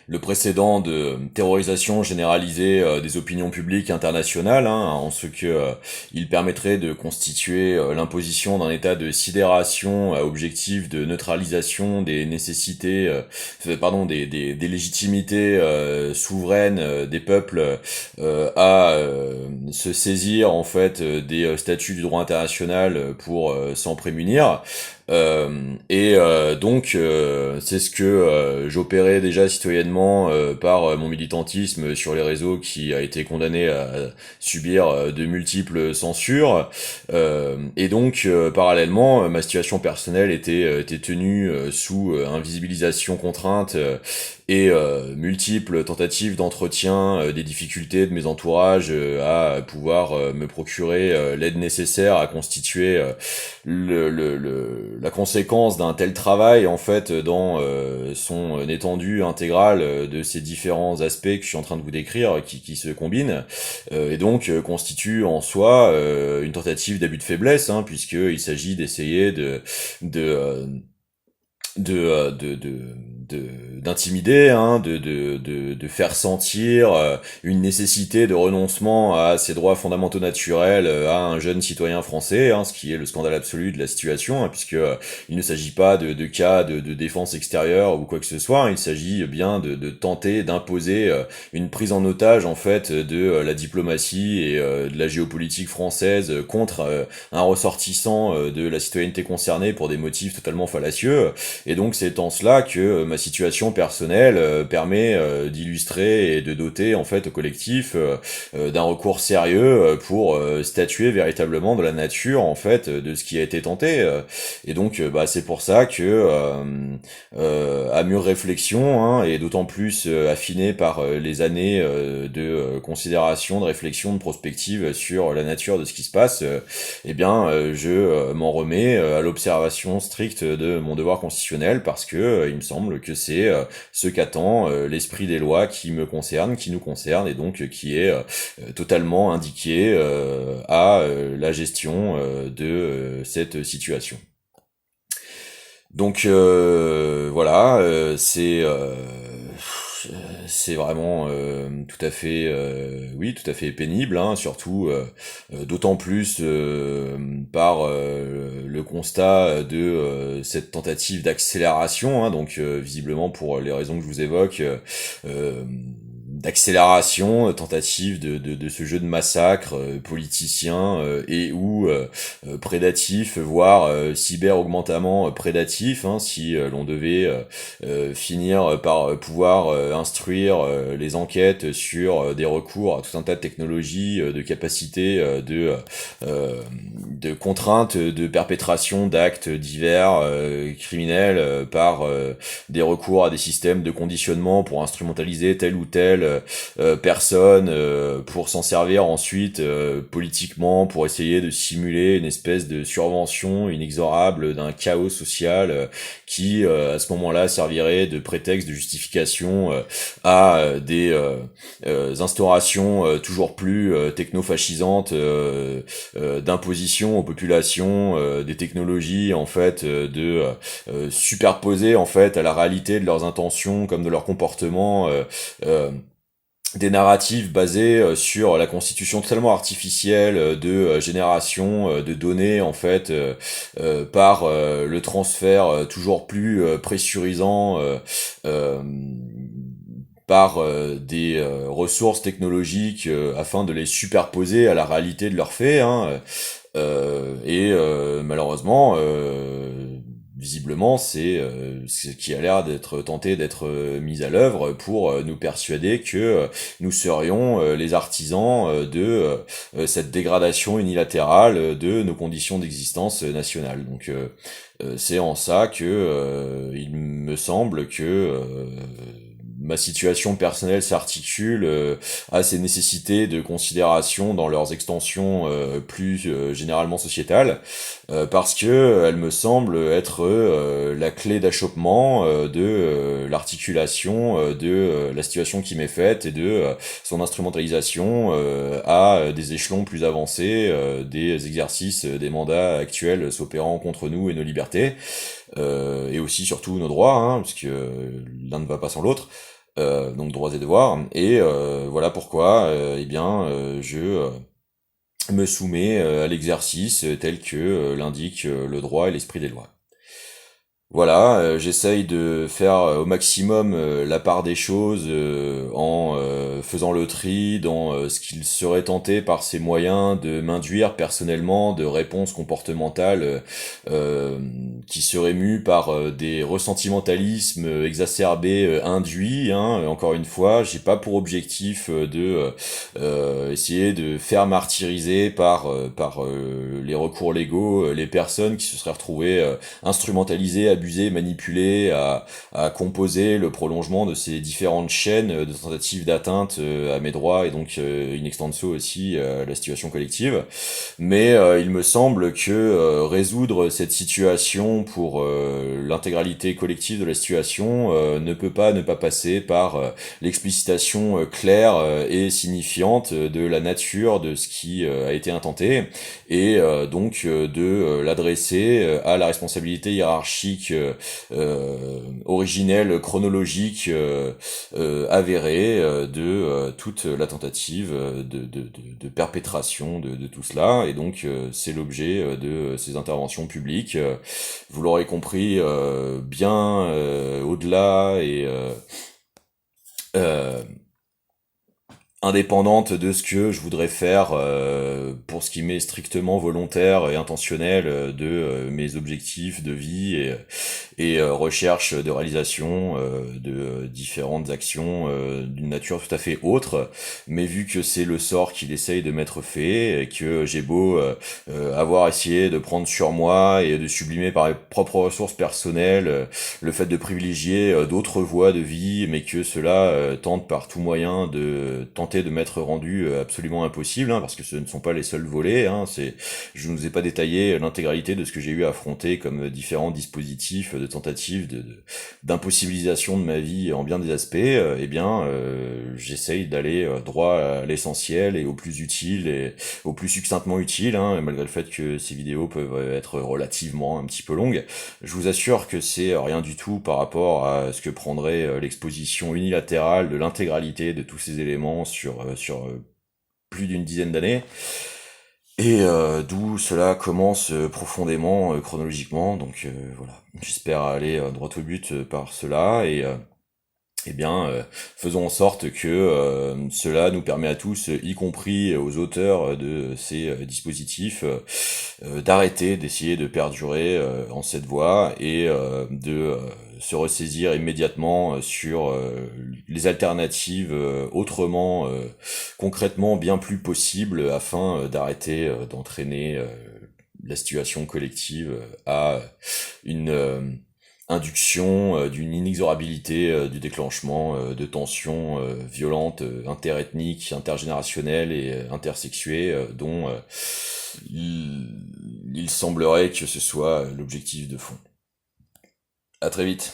le précédent de terrorisation généralisée des opinions publiques internationales, en ce que il permettrait de constituer l'imposition d'un état de sidération à objectif de neutralisation des nécessités, des légitimités souveraines des peuples à se saisir en fait des statuts du droit international pour s'en prémunir. C'est ce que j'opérais déjà citoyennement par mon militantisme sur les réseaux qui a été condamné à subir de multiples censures. Parallèlement, ma situation personnelle était tenue sous invisibilisation contrainte multiples tentatives d'entretien des difficultés de mes entourages à pouvoir me procurer l'aide nécessaire à constituer la conséquence d'un tel travail en fait dans son étendue intégrale de ces différents aspects que je suis en train de vous décrire qui se combinent constitue en soi une tentative d'abus de faiblesse puisqu'il s'agit d'essayer d'intimider, de faire sentir une nécessité de renoncement à ses droits fondamentaux naturels à un jeune citoyen français, ce qui est le scandale absolu de la situation, puisque il ne s'agit pas de cas de défense extérieure ou quoi que ce soit, il s'agit bien de tenter d'imposer une prise en otage en fait de la diplomatie et de la géopolitique française contre un ressortissant de la citoyenneté concernée pour des motifs totalement fallacieux. Et donc c'est en cela que ma situation personnelle permet d'illustrer et de doter en fait au collectif d'un recours sérieux pour statuer véritablement de la nature en fait de ce qui a été tenté. C'est pour ça que à mûre réflexion et d'autant plus affiné par les années de considération, de réflexion, de prospective sur la nature de ce qui se passe, je m'en remets à l'observation stricte de mon devoir constitutionnel parce que il me semble que c'est ce qu'attend l'esprit des lois qui me concerne, qui nous concerne et donc qui est totalement indiqué à la gestion de cette situation. C'est vraiment tout à fait pénible, surtout d'autant plus par le constat de cette tentative d'accélération, visiblement pour les raisons que je vous évoque, d'accélération, tentative de ce jeu de massacre politicien prédatif, voire cyber-augmentamment prédatif, si l'on devait finir par pouvoir instruire les enquêtes sur des recours à tout un tas de technologies, de capacités, de contraintes de perpétration d'actes divers criminels par des recours à des systèmes de conditionnement pour instrumentaliser telle ou telle personne pour s'en servir ensuite politiquement pour essayer de simuler une espèce de survention inexorable d'un chaos social qui à ce moment-là servirait de prétexte de justification à des instaurations toujours plus technofascisantes d'imposition aux populations des technologies en fait de superposer en fait à la réalité de leurs intentions comme de leur comportement des narratifs basés sur la constitution totalement artificielle de génération de données en fait par le transfert toujours plus pressurisant par des ressources technologiques afin de les superposer à la réalité de leurs faits malheureusement visiblement, c'est ce qui a l'air d'être tenté d'être mis à l'œuvre pour nous persuader que nous serions les artisans de cette dégradation unilatérale de nos conditions d'existence nationale. C'est en ça que il me semble que ma situation personnelle s'articule à ces nécessités de considération dans leurs extensions plus généralement sociétales, parce que elle me semble être la clé d'achoppement de l'articulation de la situation qui m'est faite et de son instrumentalisation à des échelons plus avancés des exercices des mandats actuels s'opérant contre nous et nos libertés, et aussi surtout nos droits, parce que l'un ne va pas sans l'autre. donc droits et devoirs, et voilà pourquoi je me soumets à l'exercice tel que l'indique le droit et l'esprit des lois. Voilà, j'essaye de faire au maximum la part des choses en faisant le tri dans ce qu'il serait tenté par ces moyens de m'induire personnellement de réponses comportementales euh, qui seraient mues par des ressentimentalismes exacerbés induits. Hein. Encore une fois, j'ai pas pour objectif de essayer de faire martyriser par les recours légaux les personnes qui se seraient retrouvées instrumentaliser, abuser, manipuler, à composer le prolongement de ces différentes chaînes de tentatives d'atteinte à mes droits et donc in extenso aussi à la situation collective. Mais il me semble que résoudre cette situation pour l'intégralité collective de la situation ne peut pas ne pas passer par l'explicitation claire et signifiante de la nature de ce qui a été intenté et de l'adresser à la responsabilité hiérarchique originelle, chronologique, avérée toute la tentative de perpétration de tout cela. Et donc c'est l'objet de ces interventions publiques. Vous l'aurez compris, bien au-delà et euh, indépendante de ce que je voudrais faire pour ce qui m'est strictement volontaire et intentionnel de mes objectifs de vie et recherche de réalisation de différentes actions d'une nature tout à fait autre, mais vu que c'est le sort qu'il essaye de m'être fait et que j'ai beau avoir essayé de prendre sur moi et de sublimer par mes propres ressources personnelles le fait de privilégier d'autres voies de vie, mais que cela tente par tout moyen de tenter de m'être rendu absolument impossible, hein, parce que ce ne sont pas les seuls volets, hein, je ne vous ai pas détaillé l'intégralité de ce que j'ai eu à affronter comme différents dispositifs de tentatives d'impossibilisation de ma vie en bien des aspects, j'essaye d'aller droit à l'essentiel et au plus utile et au plus succinctement utile, hein, malgré le fait que ces vidéos peuvent être relativement un petit peu longues. Je vous assure que c'est rien du tout par rapport à ce que prendrait l'exposition unilatérale de l'intégralité de tous ces éléments sur plus d'une dizaine d'années. Et d'où cela commence profondément chronologiquement. Donc voilà, j'espère aller droit au but par cela et faisons en sorte que cela nous permet à tous, y compris aux auteurs de ces dispositifs, d'arrêter d'essayer de perdurer en cette voie et de se ressaisir immédiatement sur les alternatives autrement, concrètement bien plus possibles afin d'arrêter d'entraîner la situation collective à une induction d'une inexorabilité du déclenchement de tensions violentes, interethniques, intergénérationnelles et intersexuées dont il semblerait que ce soit l'objectif de fond. À très vite.